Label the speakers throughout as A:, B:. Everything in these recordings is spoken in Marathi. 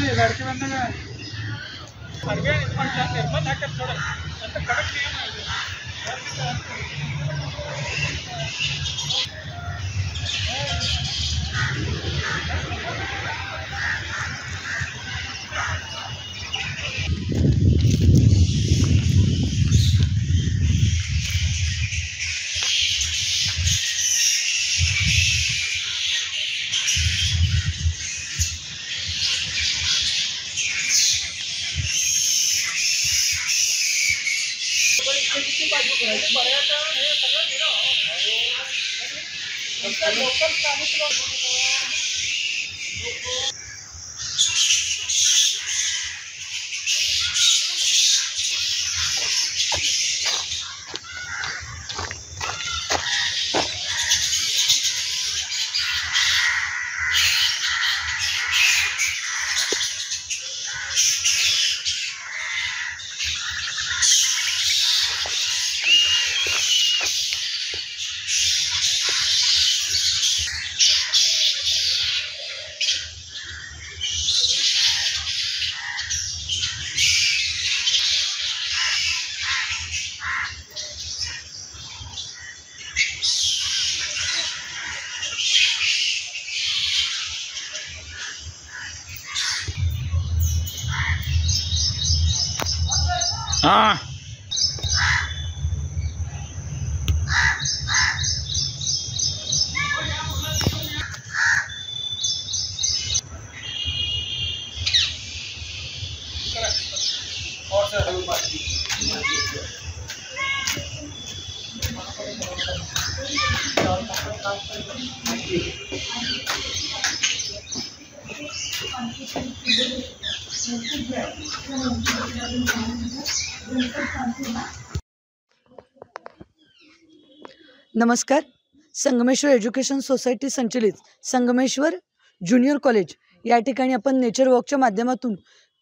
A: लड़के बनने में निर्बंध है थोड़ा कड़क नियम है।
B: हाँ
C: नमस्कार। संगमेश्वर एज्युकेशन सोसायटी संचलित संगमेश्वर ज्युनियर कॉलेज या ठिकाणी आपण नेचर वॉकच्या माध्यमातून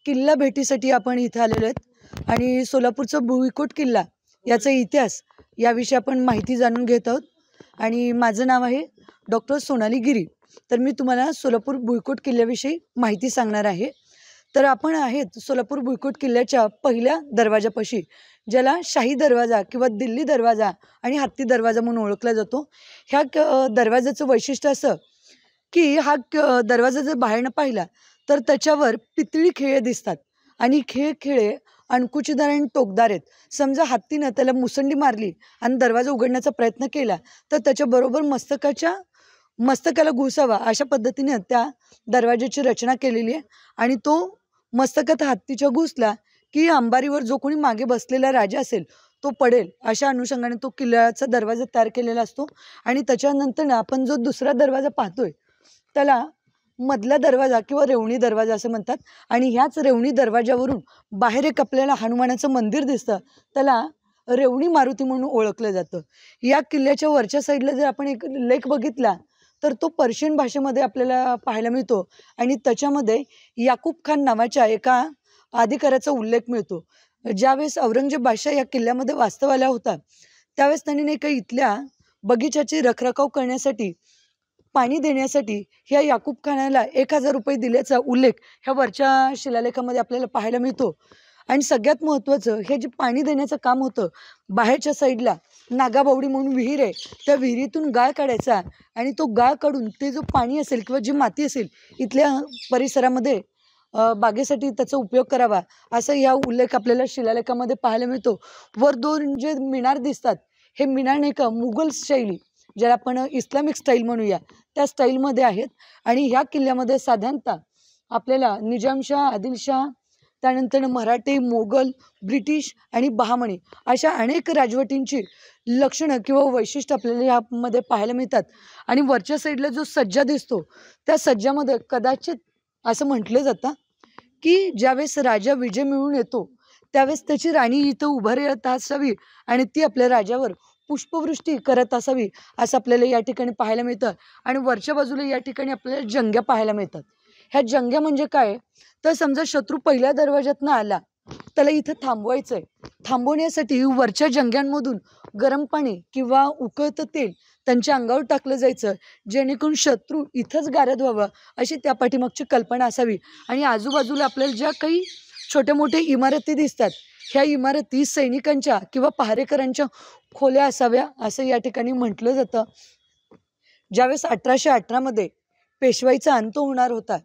C: किल्ला भेटीसाठी आपण इथे आलेलो आहेत आणि सोलापूरचा भुईकोट किल्ला याचा इतिहास याविषयी आपण माहिती जाणून घेत आहोत। आणि माझं नाव आहे डॉक्टर सोनाली गिरी। तर मी तुम्हाला सोलापूर भुईकोट किल्ल्याविषयी माहिती सांगणार आहे। तर आपण आहेत सोलापूर भुईकोट किल्ल्याच्या पहिल्या दरवाजापाशी, ज्याला शाही दरवाजा किंवा दिल्ली दरवाजा आणि हत्ती दरवाजा म्हणून ओळखला जातो। ह्या दरवाजाचं वैशिष्ट्य असं की हा दरवाजा जर बाहेरनं पाहिला तर त्याच्यावर पितळी खिळे दिसतात आणि खिळे अणकुचीदार आणि टोकदार आहेत। समजा हत्तीनं त्याला मुसंडी मारली आणि दरवाजा उघडण्याचा प्रयत्न केला तर त्याच्याबरोबर मस्तकाला घुसावा अशा पद्धतीने त्या दरवाजाची रचना केलेली आहे। आणि तो मस्तकात हत्तीच्या घुसला की अंबारीवर जो कोणी मागे बसलेला राजा असेल तो पडेल, अशा अनुषंगाने तो किल्ल्याचा दरवाजा तयार केलेला असतो। आणि त्याच्यानंतर आपण जो दुसरा दरवाजा पाहतोय त्याला मधला दरवाजा किंवा रेवणी दरवाजा असं म्हणतात। आणि ह्याच रेवणी दरवाजावरून बाहेर एक आपल्याला हनुमानाचं मंदिर दिसतं, त्याला रेवणी मारुती म्हणून ओळखलं जातं। या किल्ल्याच्या वरच्या साईडला जर आपण एक लेख बघितला तर तो पर्शियन भाषेमध्ये आपल्याला पाहायला मिळतो आणि त्याच्यामध्ये याकूब खान नावाच्या एका अधिकाऱ्याचा उल्लेख मिळतो। ज्यावेळेस औरंगजेब बादशाह या किल्ल्यामध्ये वास्तव्याला होता त्यावेळेस त्यांनी नाही का इथल्या बगीचाची रखरखाव करण्यासाठी, पाणी देण्यासाठी ह्या याकूब खानाला 1000 रुपये दिल्याचा उल्लेख ह्या वरच्या शिलालेखामध्ये आपल्याला पाहायला मिळतो। आणि सगळ्यात महत्त्वाचं, हे जे पाणी देण्याचं काम होतं, बाहेरच्या साईडला नागाबावडी म्हणून विहीर आहे, त्या विहिरीतून गाळ काढायचा आणि तो गाळ काढून ते जो पाणी असेल किंवा जी माती असेल इथल्या परिसरामध्ये बागेसाठी त्याचा उपयोग करावा असं या उल्लेख आपल्याला शिलालेखामध्ये पाहायला मिळतो। वर दोन जे मिनार दिसतात हे मिनार नाही का मुघल शैली, ज्याला आपण इस्लामिक स्टाईल म्हणूया, त्या स्टाईलमध्ये आहेत। आणि ह्या किल्ल्यामध्ये साधारणतः आपल्याला निजामशाह, आदिलशाह, त्यानंतर मराठे, मोगल, ब्रिटिश आणि बहामनी अशा अनेक राजवटींची लक्षणं किंवा वैशिष्ट्य आपल्याला यामध्ये पाहायला मिळतात। आणि वरच्या साईडला जो सज्जा दिसतो त्या सज्जामध्ये कदाचित असं म्हटलं जातं की ज्यावेळेस राजा विजय मिळवून येतो त्यावेळेस त्याची राणी इथं उभं राहत असावी आणि ती आपल्या राजावर पुष्पवृष्टी करत असावी असं आपल्याला या ठिकाणी पाहायला मिळतं। आणि वरच्या बाजूला या ठिकाणी आपल्याला जंग्या पाहायला मिळतात। ह्या जंग्या म्हणजे काय, तर समजा शत्रू पहिल्या दरवाज्यातनं आला, त्याला इथं थांबवायचं आहे. थांबवण्यासाठी वरच्या जंग्यांमधून गरम पाणी किंवा उकळतं तेल त्यांच्या अंगावर टाकलं जायचं, जेणेकरून शत्रू इथंच गारद व्हावं, अशी त्या पाठीमागची कल्पना असावी. आणि आजूबाजूला आपल्याला ज्या काही छोट्या मोठ्या इमारती दिसतात, ह्या इमारती सैनिकांच्या किंवा पहारेकरांच्या खोल्या असाव्या, असं या ठिकाणी म्हटलं जातं. ज्यावेळेस 1818 पेशवाईचा अंत होणार होता,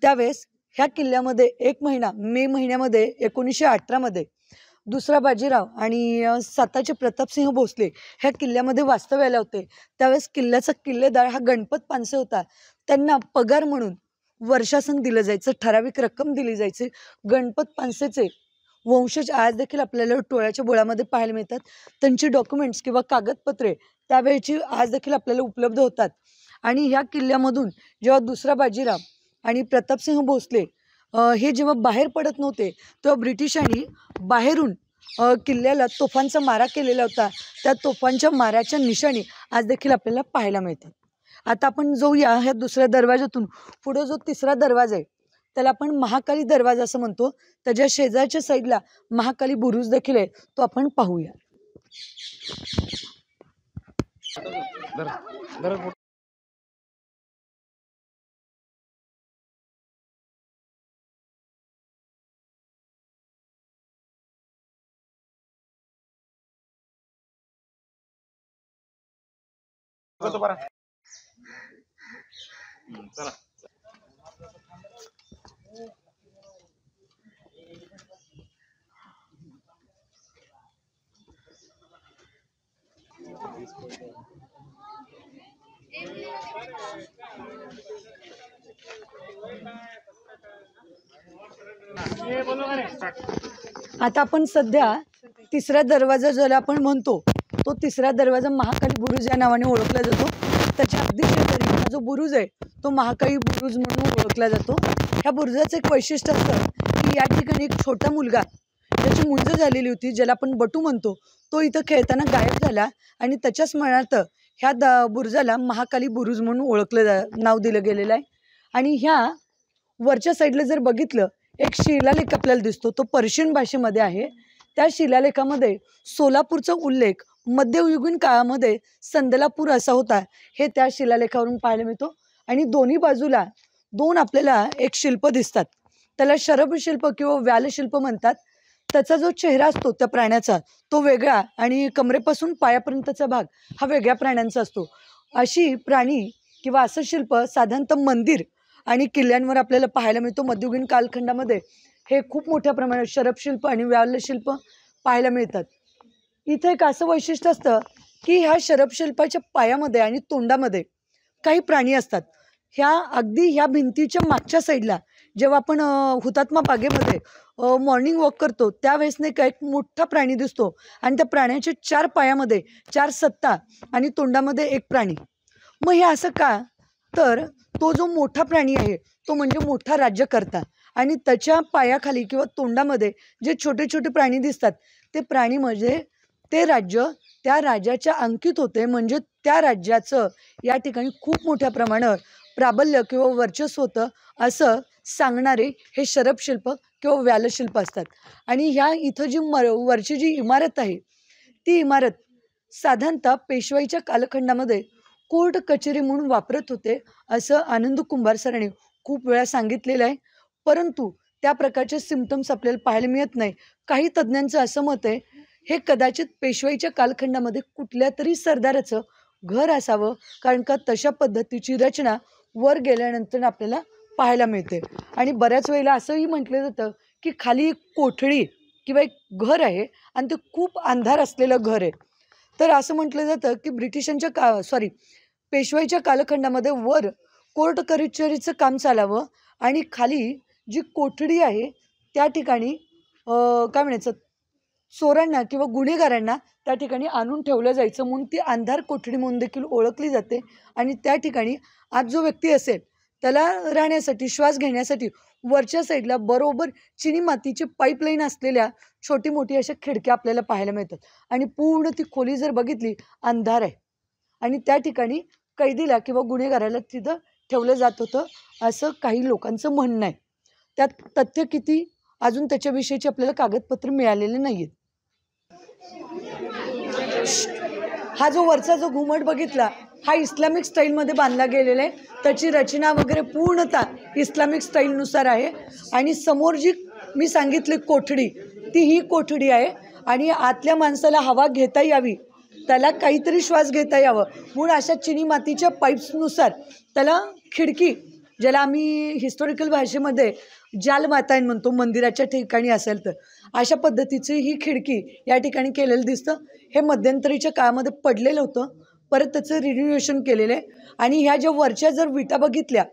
C: त्यावेळेस ह्या किल्ल्यामध्ये 1 महिना मे महिन्यामध्ये 1918 दुसरा बाजीराव आणि सातारचे प्रतापसिंह भोसले ह्या किल्ल्यामध्ये वास्तव्याला होते. त्यावेळेस किल्ल्याचा किल्लेदार हा गणपत पानसे होता. त्यांना पगार म्हणून वर्षासन दिलं जायचं, ठराविक रक्कम दिली जायची. गणपत पानसेचे वंशज आज देखील आपल्याला टोळ्याच्या बोळामध्ये पाहायला मिळतात. त्यांची डॉक्युमेंट्स किंवा कागदपत्रे त्यावेळची आज देखील आपल्याला उपलब्ध होतात. आणि ह्या किल्ल्यामधून जेव्हा दुसरा बाजीराव आणि प्रतापसिंह भोसले हे जेव्हा बाहेर पडत नव्हते, तेव्हा ब्रिटिशांनी बाहेरून किल्ल्याला तोफांचा मारा केलेला होता. त्या तोफांच्या माऱ्याच्या निशाणी आज देखील आपल्याला पाहायला मिळतात. आता आपण जाऊया ह्या दुसऱ्या दरवाजातून पुढे जो तिसरा दरवाजा आहे, त्याला आपण महाकाली दरवाजा असं म्हणतो. त्याच्या शेजारच्या साईडला महाकाली बुरुज देखील आहे, तो आपण पाहूया.
A: चला.
C: आता आपण सध्या तिसरा दरवाजा ज्याला आपण म्हणतो, तो तिसरा दरवाजा महाकाली बुरुज या नावाने ओळखला जातो. त्याच्या अगदी शेजारी हा जो बुरुज आहे, तो महाकाली बुरुज म्हणून ओळखला जातो. ह्या बुरुजाचं एक वैशिष्ट्य असतं की या ठिकाणी एक छोटा मुलगा, त्याची मुंज झालेली होती, ज्याला आपण बटू म्हणतो, तो इथं खेळताना गायब झाला आणि त्याच्या स्मरणार्थ ह्या बुरुजाला महाकाली बुरुज म्हणून नाव दिलं गेलेलं आहे. आणि ह्या वरच्या साईडला जर बघितलं, एक शिलालेख आपल्याला दिसतो, तो पर्शियन भाषेमध्ये आहे. त्या शिलालेखामध्ये सोलापूरचा उल्लेख मध्ययुगीन काळामध्ये संदलापूर असा होता, हे त्या शिलालेखावरून पाहायला मिळतो. आणि दोन्ही बाजूला 2 आपल्याला एक शिल्प दिसतात, त्याला शरभशिल्प किंवा व्यालशिल्प म्हणतात. त्याचा जो चेहरा असतो त्या प्राण्याचा, तो वेगळा आणि कमरेपासून पायापर्यंतचा भाग हा वेगळ्या प्राण्यांचा असतो. अशी प्राणी किंवा असं शिल्प साधारणतः मंदिर आणि किल्ल्यांवर आपल्याला पाहायला मिळतो. मध्ययुगीन कालखंडामध्ये हे खूप मोठ्या प्रमाणात शरभशिल्प आणि व्यालशिल्प पाहायला मिळतात. इथे एक असं वैशिष्ट्य असतं की ह्या शरभशिल्पाच्या पायामध्ये आणि तोंडामध्ये काही प्राणी असतात. ह्या भिंतीच्या मागच्या साईडला जेव्हा आपण हुतात्मा बागेमध्ये मॉर्निंग वॉक करतो, त्यावेळेस नाही का एक मोठा प्राणी दिसतो आणि त्या प्राण्याच्या 4 पायामध्ये 4 सत्ता आणि तोंडामध्ये एक प्राणी. मग हे असं का, तर तो जो मोठा प्राणी आहे तो म्हणजे मोठा राज्यकर्ता, आणि त्याच्या पायाखाली किंवा तोंडामध्ये जे छोटे छोटे प्राणी दिसतात, ते प्राणी म्हणजे ते राज्य त्या राजाच्या अंकित होते. म्हणजे त्या राज्याचं या ठिकाणी खूप मोठ्या प्रमाणावर प्राबल्य किंवा वर्चस्व होतं, असं सांगणारे हे शरभशिल्प किंवा व्यालशिल्प असतात. आणि ह्या इथं जी वरची जी इमारत आहे, ती इमारत साधारणतः पेशवाईच्या कालखंडामध्ये कोर्ट कचेरी म्हणून वापरत होते, असं आनंद कुंभार सरांनी खूप वेळा सांगितलेलं आहे. परंतु त्या प्रकारचे सिम्पटम्स आपल्याला पाहायला मिळत नाही. काही तज्ज्ञांचं असं मत आहे, हे कदाचित पेशवाईच्या कालखंडामध्ये कुठल्या तरी सरदाराचं घर असावं, कारण का तशा पद्धतीची रचना वर गेल्यानंतर आपल्याला पाहायला मिळते. आणि बऱ्याच वेळेला असंही म्हटलं जातं की खाली एक कोठडी किंवा एक घर आहे आणि ते खूप अंधार असलेलं घर आहे. तर असं म्हटलं जातं की पेशवाईच्या कालखंडामध्ये वर कोर्ट कचेरीचं काम चालावं आणि खाली जी कोठडी आहे त्या ठिकाणी काय म्हणायचं, चोरांना किंवा गुन्हेगारांना त्या ठिकाणी आणून ठेवलं जायचं, म्हणून ती अंधार कोठडी म्हणून देखील ओळखली जाते. आणि त्या ठिकाणी आज जो व्यक्ती असेल त्याला राहण्यासाठी, श्वास घेण्यासाठी वरच्या साईडला बरोबर चिनी मातीची पाईपलाईन असलेल्या छोटी मोठी अशा खिडक्या आपल्याला पाहायला मिळतात. आणि पूर्ण ती खोली जर बघितली, अंधार आहे. आणि त्या ठिकाणी कैदीला किंवा गुन्हेगाराला तिथं ठेवलं जात होतं, असं काही लोकांचं म्हणणं आहे. त्यात तथ्य किती अजून त्याच्याविषयीची आपल्याला कागदपत्र मिळालेले नाही आहेत. हा जो वरचा जो घुमट बघितला हा इस्लामिक स्टाईलमध्ये बांधला गेलेला आहे. त्याची रचना वगैरे पूर्णतः इस्लामिक स्टाईलनुसार आहे. आणि समोर जी मी सांगितली कोठडी ती ही कोठडी आहे. आणि आतल्या माणसाला हवा घेता यावी, त्याला काहीतरी श्वास घेता यावं म्हणून अशा चिनी मातीच्या पाईप्सनुसार त्याला खिडकी, ज्याला आम्ही हिस्टॉरिकल भाषेमध्ये जाल माताईन म्हणतो, मंदिराच्या ठिकाणी असेल तर अशा पद्धतीची ही खिडकी या ठिकाणी केलेलं दिसतं. हे मध्यंतरीच्या काळामध्ये पडलेलं होतं, परत त्याचं रिन्युएशन केलेलं आहे. आणि ह्या ज्या वरच्या जर विटा बघितल्या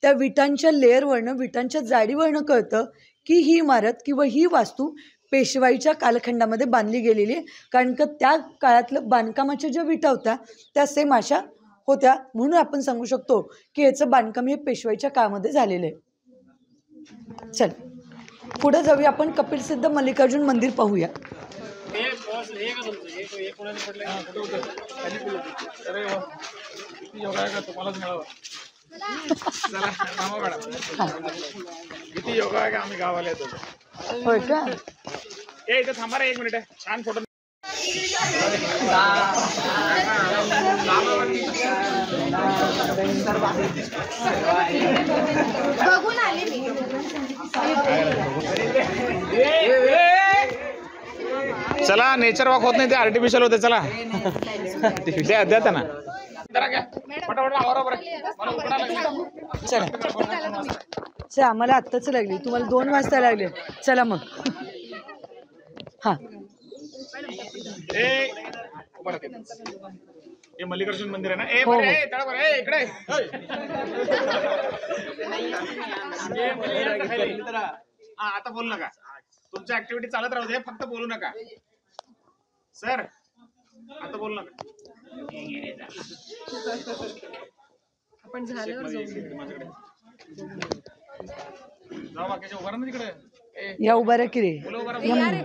C: त्या विटांच्या लेअरवरनं, विटांच्या जाडीवरनं कळतं की ही इमारत किंवा ही वास्तू पेशवाईच्या कालखंडामध्ये बांधली गेलेली आहे. कारण का त्या काळातलं बांधकामाच्या ज्या विटा होत्या त्या सेम अशा होत्या, म्हणून आपण सांगू शकतो की याचं बांधकाम हे पेशवाईच्या काळामध्ये झालेलं आहे. चल पुढे जाऊया, आपण कपिल सिद्ध मल्लिकार्जुन मंदिर पाहूया.
A: किती योगा आहे का आम्ही गावाला येतो.
C: होय का?
A: इथं थांबा रे, 1 मिनिट छान फोटो.
B: बघून आले मी.
A: चला, नेचर वॉक होत नाही, ते आर्टिफिशियल होते. चला द्या त्यांना.
C: चला चला, आम्हाला आत्ताच लागली, तुम्हाला 2 वाजता लागले. चला मग. हां,
A: हे मल्लिकार्जुन मंदिर आहे ना.
C: हो.
A: इकडे आता बोलू नका, तुमच्या ऍक्टिव्हिटी चालत राहू दे, फक्त बोलू नका. सर आता बोलू नका.
C: आपण झाल्यावर
A: जाऊ बाकीच्या उभा ना तिकडे.
C: या उभा रा की रे.
A: मुलं उभा
C: या
A: राहा.
C: मुलं.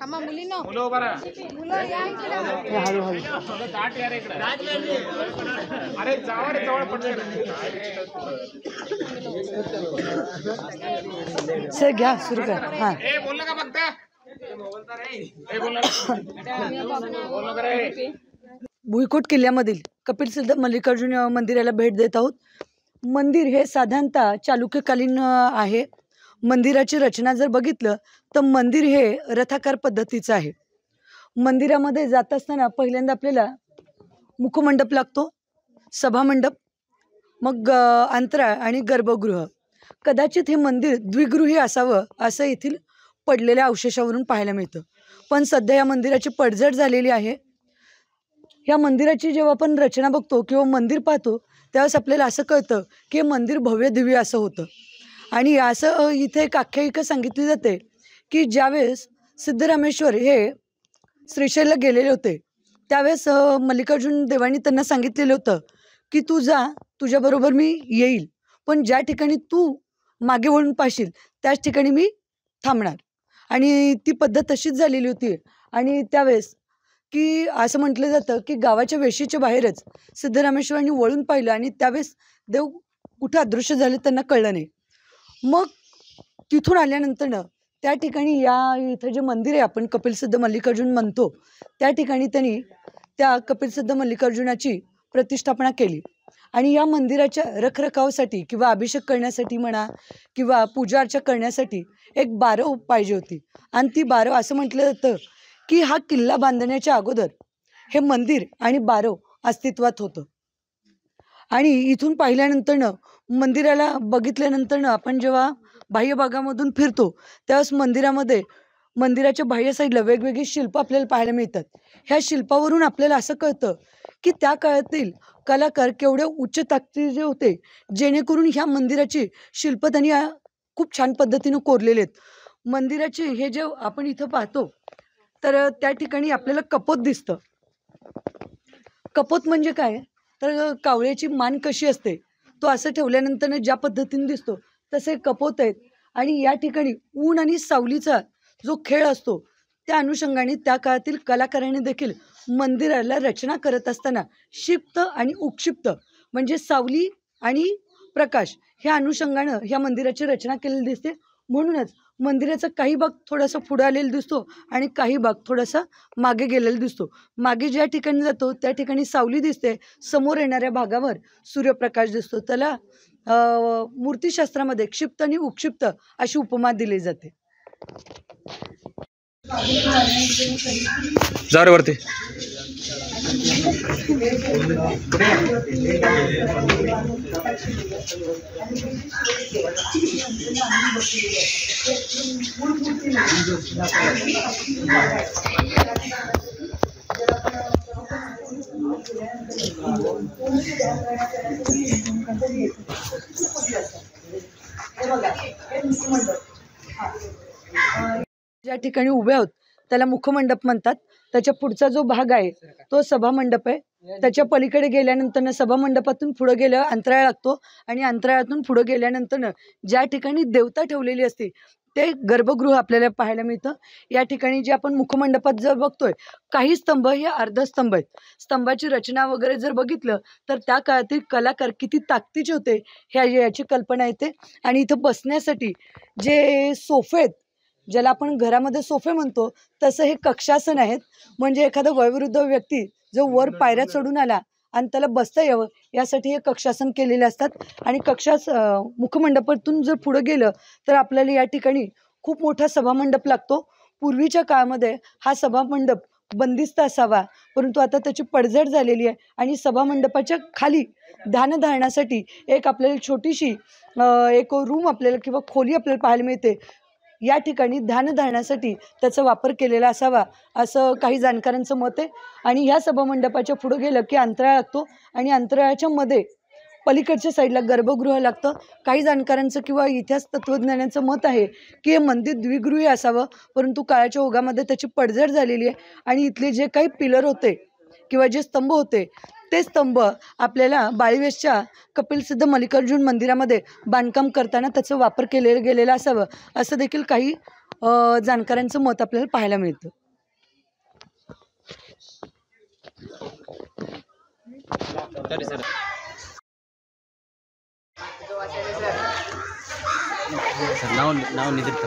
B: थांबा मुलींनो,
A: मुलं उभा राहा.
B: मुलं या इकडे.
C: या हळूहळू.
A: थोडं दाट या रे इकडे. अरे जावा रे, जवळ पटकन.
C: सर घ्या, सुरू कर. हां,
A: बोल नका फक्त. बोल नका रे.
C: भुईकोट किल्ल्यामधील कपिल सिद्ध मल्लिकार्जुन मंदिराला भेट देत आहोत. मंदिर हे साधारणतः चालुक्यकालीन आहे. मंदिराची रचना जर बघितलं तर मंदिर हे रथाकार पद्धतीचं आहे. मंदिरामध्ये जात असताना पहिल्यांदा आपल्याला मुखमंडप लागतो, सभामंडप, मग अंतराळ आणि गर्भगृह. कदाचित हे मंदिर द्विगृही असावं असं येथील पडलेल्या अवशेषावरून पाहायला मिळतं. पण सध्या या मंदिराची पडझड झालेली आहे. या मंदिराची जेव्हा आपण रचना बघतो किंवा मंदिर पाहतो त्यावेळेस आपल्याला असं कळतं की हे मंदिर भव्य दिव्य असं होतं. आणि असं इथे एक आख्यायिका सांगितली जाते की ज्यावेळेस सिद्धरामेश्वर हे श्रीशैलला गेलेले होते त्यावेळेस मल्लिकार्जुन देवानी त्यांना सांगितलेलं होतं की तू जा, तुझ्याबरोबर मी येईल, पण ज्या ठिकाणी तू मागे वळून पाहशील त्याच ठिकाणी मी थांबणार. आणि ती पद्धत तशीच झालेली होती. आणि त्यावेळेस की असं म्हटलं जातं की गावाच्या वेशीच्या बाहेरच सिद्धरामेश्वरांनी वळून पाहिलं आणि त्यावेळेस देव कुठं अदृश्य झाले त्यांना कळलं नाही. मग तिथून आल्यानंतरनं त्या ठिकाणी या इथं जे मंदिर आहे आपण कपिल सिद्ध मल्लिकार्जुन म्हणतो त्या ठिकाणी त्यांनी त्या कपिल सिद्ध मल्लिकार्जुनाची प्रतिष्ठापना केली. आणि या मंदिराच्या रखरखावासाठी किंवा अभिषेक करण्यासाठी म्हणा किंवा पूजा अर्चा करण्यासाठी एक बारव पाहिजे होती. आणि ती बारव असं म्हटलं जातं की हा किल्ला बांधण्याच्या अगोदर हे मंदिर आणि बारव अस्तित्वात होतं. आणि इथून पाहिल्यानंतरनं मंदिराला बघितल्यानंतरनं आपण जेव्हा बाह्य भागामधून फिरतो त्यावेळेस मंदिराच्या बाह्य साईडला वेगवेगळी शिल्प आपल्याला पाहायला मिळतात. ह्या शिल्पावरून आपल्याला असं कळतं की त्या काळातील कलाकार केवढे उच्च ताकदीचे होते जेणेकरून ह्या मंदिराची शिल्प त्यांनी खूप छान पद्धतीनं कोरलेले आहेत. मंदिराचे हे जे आपण इथं पाहतो तर त्या ठिकाणी आपल्याला कपोत दिसतं. कपोत म्हणजे काय तर कावळ्याची मान कशी असते तो असं ठेवल्यानंतर ज्या पद्धतीने दिसतो तसे कपोत आहेत. आणि या ठिकाणी ऊन आणि सावलीचा जो खेळ असतो त्या अनुषंगाने त्या काळातील कलाकारांनी देखील मंदिराला रचना करत असताना क्षिप्त आणि उक्षिप्त म्हणजे सावली आणि प्रकाश ह्या अनुषंगानं ह्या मंदिराची रचना केलेली दिसते. म्हणूनच मंदिराचा काही भाग थोडासा पुढे आलेला दिसतो आणि काही भाग थोडासा मागे गेलेला दिसतो. मागे ज्या ठिकाणी जातो त्या ठिकाणी सावली दिसते, समोर येणाऱ्या भागावर सूर्यप्रकाश दिसतो. त्याला मूर्तिशास्त्रामध्ये क्षिप्त आणि उक्षिप्त अशी उपमा दिली जाते.
D: जा रे वरती.
C: ज्या ठिकाणी उभे आहोत त्याला मुखमंडप म्हणतात. त्याच्या पुढचा जो भाग आहे तो सभामंडप आहे. त्याच्या पलीकडे गेल्यानंतर सभामंडपातून पुढे गेल्यावर अंतराळ लागतो आणि अंतराळातून पुढे गेल्यानंतर ज्या ठिकाणी देवता ठेवलेली असते ते गर्भगृह आपल्याला पाहायला मिळतं. या ठिकाणी जे आपण मुखमंडपात जर बघतोय काही स्तंभ हे अर्धस्तंभ आहेत. स्तंभाची रचना वगैरे जर बघितलं तर त्या काळातील कलाकार किती ताकदीचे होते याची कल्पना येते. आणि इथं बसण्यासाठी जे सोफे आहेत, ज्याला आपण घरामध्ये सोफे म्हणतो, तसं हे कक्षासन आहेत. म्हणजे एखादा वयोवृद्ध व्यक्ती जो वर पायऱ्या चढून आला आणि त्याला बसता यावं यासाठी हे कक्षासन केलेले असतात. आणि मुखमंडपातून जर पुढे गेलं तर आपल्याला या ठिकाणी खूप मोठा सभामंडप लागतो. पूर्वीच्या काळामध्ये हा सभामंडप बंदिस्त असावा, परंतु आता त्याची पडझड झालेली आहे आणि सभामंडपाच्या खाली ध्यानधारणासाठी एक आपल्याला छोटीशी एक रूम आपल्याला किंवा खोली आपल्याला पाहायला मिळते. या ठिकाणी ध्यानधारणासाठी त्याचा वापर केलेला असावा असं काही जाणकारांचं मत आहे. आणि ह्या सभामंडपाच्या पुढे गेलं की अंतराळ लागतो आणि अंतराळाच्या मध्ये पलीकडच्या साईडला गर्भगृह लागतं. काही जाणकारांचं किंवा इतिहास तत्त्वज्ञानाचं मत आहे की हे मंदिर द्विगृही असावं, परंतु काळाच्या ओघामध्ये त्याची पडझड झालेली आहे आणि इथले जे काही पिलर होते किंवा जे स्तंभ होते ते स्तंभ आपल्याला बाळीवेशच्या कपिलसिद्ध मल्लिकार्जुन मंदिरामध्ये बांधकाम करताना त्याचा वापर गेलेला असावं असं देखील काही जाणकारांचं मत आपल्याला पाहायला मिळतं.
D: नाव निदिर्त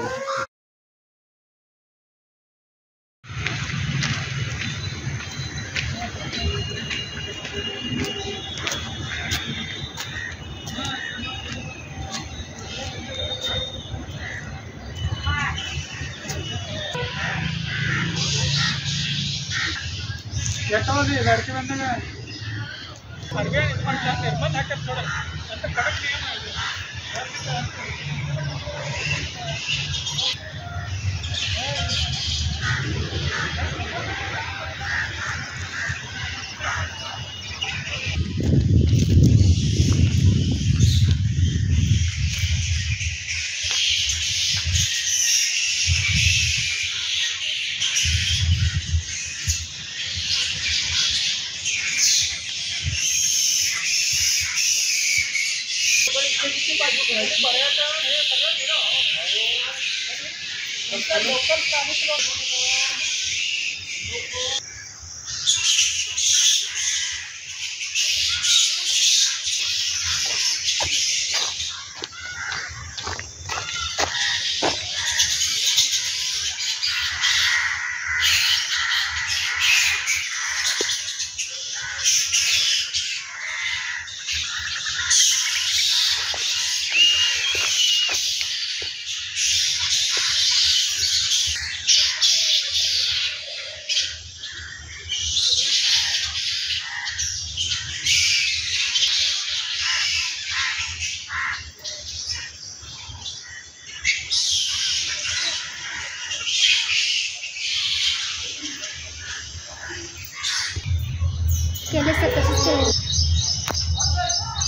B: केलं तर तसंच केलं.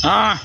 D: हां